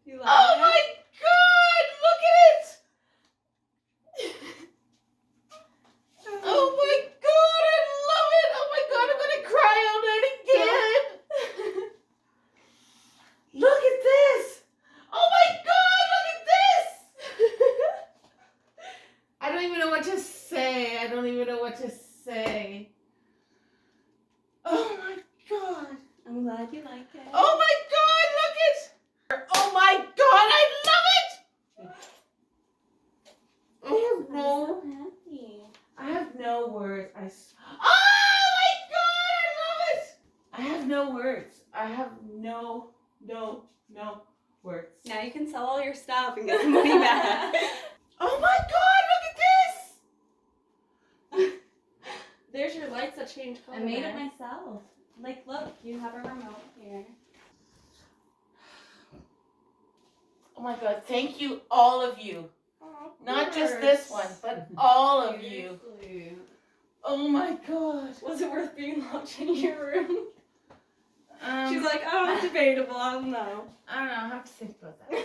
You love Oh it? my God! Look at it! Oh my God! I love it! Oh my God! I'm gonna cry on it again. Look at this! Oh my God! Look at this! I don't even know what to say. I don't even know what to say. Oh my God! I'm glad you like it. Oh my God! Look at! Oh my God! I love it! I have I'm no. so happy. I have no words. Oh my God! I love it! I have no words. I have no words. Now you can sell all your stuff and get some money back. Oh my God! Look at this! There's your lights that change color. I made it myself. Like, look, you have a remote here. Oh my God! Thank you, all of you. Not just this one, but all of you. Seriously. Oh my God! Was it worth being locked in your room? Um, She's like, oh, debatable. I don't know. I don't know. I have to think about that.